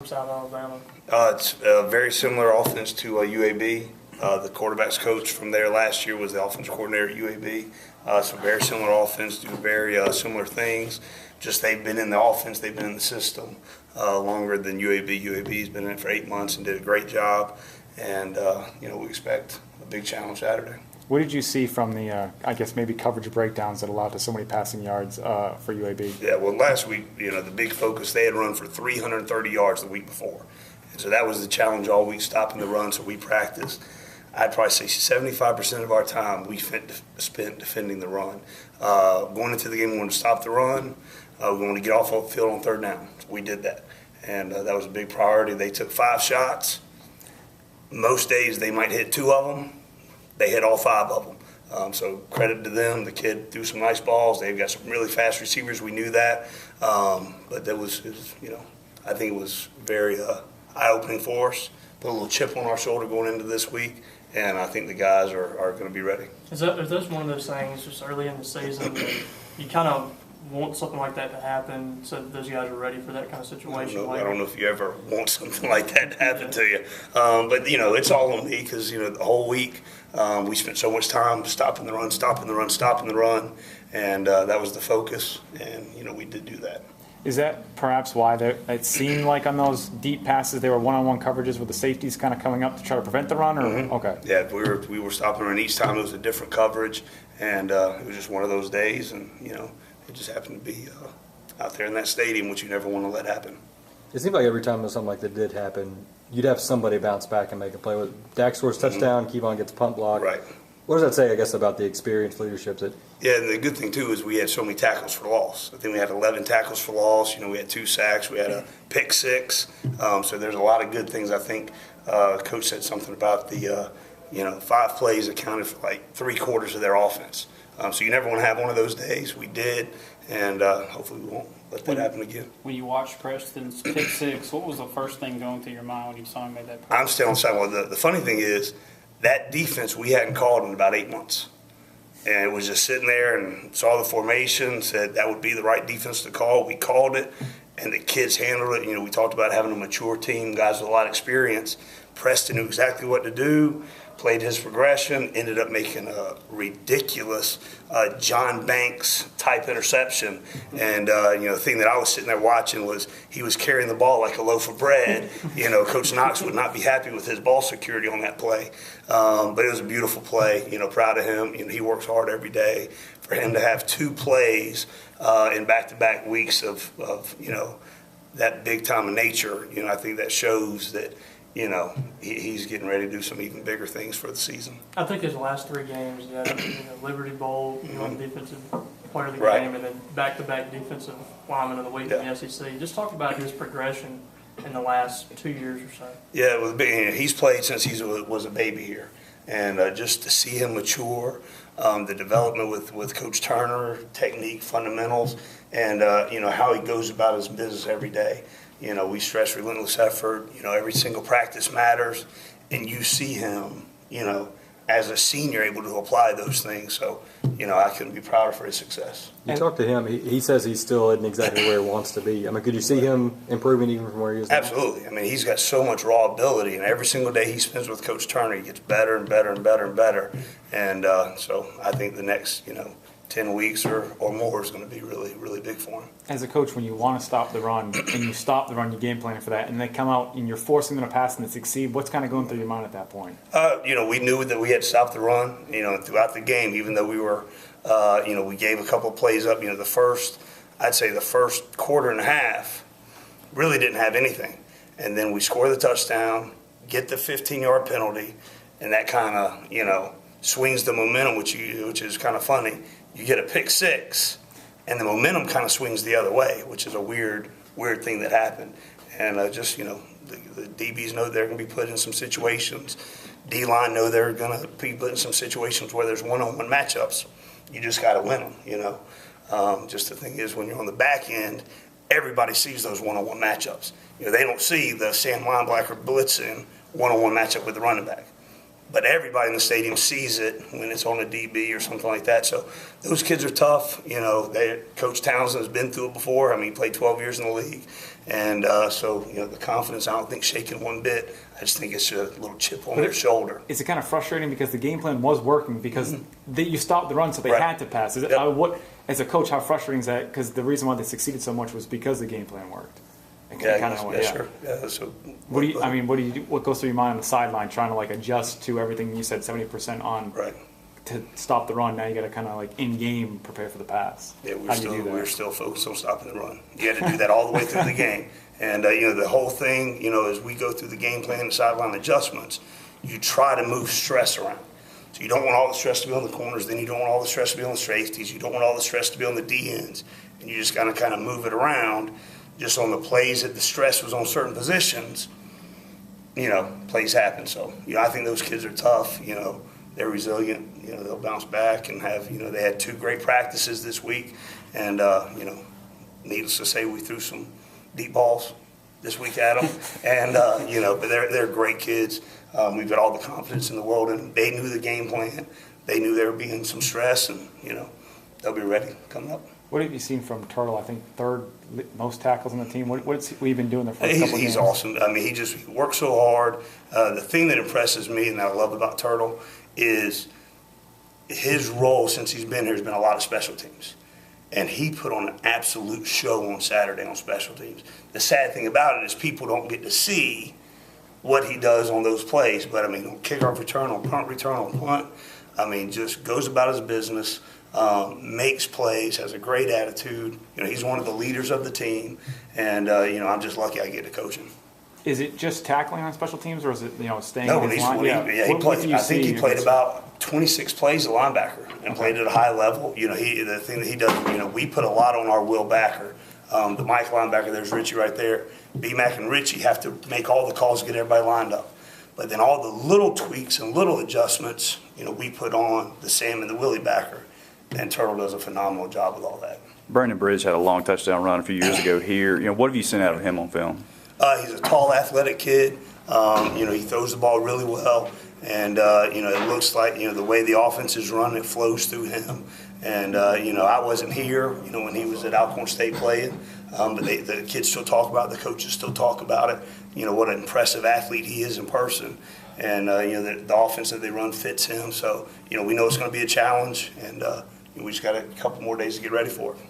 South Alabama? It's a very similar offense to UAB. The quarterback's coach from there last year was the offensive coordinator at UAB. So very similar offense, do very similar things. Just they've been in the offense, they've been in the system longer than UAB. UAB's been in it for 8 months and did a great job. And, we expect a big challenge Saturday. What did you see from the, I guess, maybe coverage breakdowns that allowed to so many passing yards for UAB? Yeah, well, last week, the big focus, they had run for 330 yards the week before. And so that was the challenge all week, stopping the run, so we practiced. I'd probably say 75% of our time we spent defending the run. Going into the game, we wanted to stop the run. We wanted to get off the field on third down. So we did that. And that was a big priority. They took 5 shots. Most days they might hit 2 of them. They hit all 5 of them. So credit to them. The kid threw some nice balls. They've got some really fast receivers. We knew that. But it was, I think it was very eye-opening for us. Put a little chip on our shoulder going into this week. And I think the guys are going to be ready. Is that one of those things just early in the season that you kind of want something like that to happen so that those guys are ready for that kind of situation? I don't know if you ever want something like that to happen to you. But, it's all on me because, the whole week we spent so much time stopping the run. And that was the focus. And, we did do that. Is that perhaps why it seemed like on those deep passes there were one-on-one coverages with the safeties kind of coming up to try to prevent the run? Or Okay. Yeah, we were stopping the run each time. It was a different coverage. And it was just one of those days. And, it just happened to be out there in that stadium, which you never want to let happen. It seemed like every time something like that did happen, you'd have somebody bounce back and make a play. With Dak scores touchdown, Kevon gets punt block. Right. What does that say, I guess, about the experienced leadership? Yeah, and the good thing, too, is we had so many tackles for loss. I think we had 11 tackles for loss. We had 2 sacks. We had a pick 6. So there's a lot of good things. I think Coach said something about the, 5 plays accounted for like 3/4 of their offense. So you never want to have one of those days. We did, and hopefully we won't let that happen again. When you watched Preston's pick 6, what was the first thing going through your mind when you saw him make that play? I'm still on the side. Well, the funny thing is that defense we hadn't called in about 8 months. And it was just sitting there and saw the formation, said that would be the right defense to call. We called it, and the kids handled it. We talked about having a mature team, guys with a lot of experience. Preston knew exactly what to do, played his progression, ended up making a ridiculous John Banks type interception. And, the thing that I was sitting there watching was he was carrying the ball like a loaf of bread. Coach Knox would not be happy with his ball security on that play. But it was a beautiful play, proud of him. He works hard every day. For him to have 2 plays in back-to-back weeks of that big time of nature, I think that shows that, he's getting ready to do some even bigger things for the season. I think his last 3 games, Liberty Bowl, defensive player of the Right. game, and then back-to-back defensive lineman of the week in the SEC. Just talk about his progression in the last 2 years or so. Yeah, he's played since he was a baby here. And just to see him mature, the development with Coach Turner, technique, fundamentals, and, how he goes about his business every day. We stress relentless effort. Every single practice matters. And you see him, as a senior able to apply those things. So, I couldn't be prouder for his success. You talk to him, he says he still isn't exactly where he wants to be. Could you see him improving even from where he is now? Absolutely. He's got so much raw ability, and every single day he spends with Coach Turner, he gets better and better and better and better. And so I think the next, 10 weeks or more is going to be really, really big for him. As a coach, when you want to stop the run and you stop the run, you game plan for that, and they come out and you're forcing them to pass and they succeed, what's kind of going through your mind at that point? We knew that we had to stop the run, throughout the game, even though we were, we gave a couple of plays up. The first quarter and a half really didn't have anything. And then we score the touchdown, get the 15-yard penalty, and that kind of, swings the momentum, which is kind of funny. You get a pick 6, and the momentum kind of swings the other way, which is a weird thing that happened. And the DBs know they're going to be put in some situations. D-line know they're going to be put in some situations where there's one-on-one matchups. You just got to win them, Just the thing is, when you're on the back end, everybody sees those one-on-one matchups. They don't see the Sam Linebacker blitzing one-on-one matchup with the running back. but everybody in the stadium sees it when it's on a DB or something like that. So those kids are tough. You know, Coach Townsend has been through it before. I mean, he played 12 years in the league. And so, you know, the confidence, I don't think shaking one bit. I just think it's a little chip on their shoulder. Is it kind of frustrating because the game plan was working because you stopped the run, so they Right. had to pass? Is it, Yep. as a coach, how frustrating is that? Because the reason why they succeeded so much was because the game plan worked. Sure. Yeah, so, What do you? I mean, what do you do? What goes through your mind on the sideline, trying to like adjust to everything you said, 70% on right. to stop the run? Now you got to kind of like in game prepare for the pass. Yeah, How do you do that? we're still focused on stopping the run. You had to do that all the way through the game. And, you know, the whole thing, you know, as we go through the game plan and sideline adjustments, you try to move stress around. So you don't want all the stress to be on the corners, then you don't want all the stress to be on the safeties, you don't want all the stress to be on the D ends. And you just kind of move it around just on the plays that the stress was on certain positions. You know, plays happen. So, you know, I think those kids are tough. You know, they're resilient. You know, they'll bounce back and have, you know, they had 2 great practices this week. And, you know, needless to say, we threw some deep balls this week at them. And, you know, but they're great kids. We've got all the confidence in the world. And they knew the game plan. They knew there would be some stress. And, you know, they'll be ready coming up. What have you seen from Turtle? I think 3rd most tackles on the team. What's he been doing the first couple games? He's awesome. I mean, he works so hard. The thing that impresses me and that I love about Turtle is his role since he's been here has been a lot of special teams. And he put on an absolute show on Saturday on special teams. The sad thing about it is people don't get to see what he does on those plays. But, I mean, on kickoff return, on punt return, on punt, I mean, just goes about his business. Makes plays, has a great attitude. You know, he's one of the leaders of the team, and you know, I'm just lucky I get to coach him. Is it just tackling on special teams, or is it staying? No, in his line? he played. I think he played about 26 plays at linebacker and played at a high level. You know, the thing that he does. You know, we put a lot on our Will backer. The Mike linebacker, there's Richie right there. B-Mac and Richie have to make all the calls, get everybody lined up. But then all the little tweaks and little adjustments, you know, we put on the Sam and the Willie backer. And Turtle does a phenomenal job with all that. Brandon Bridge had a long touchdown run a few years ago here. You know, what have you seen out of him on film? He's a tall, athletic kid. You know, he throws the ball really well. And, you know, it looks like, you know, the way the offense is run, it flows through him. And, you know, I wasn't here, you know, when he was at Alcorn State playing. But the kids still talk about it. The coaches still talk about it. You know, what an impressive athlete he is in person. And, you know, the offense that they run fits him. So, you know, we know it's going to be a challenge. And, we just got a couple more days to get ready for it.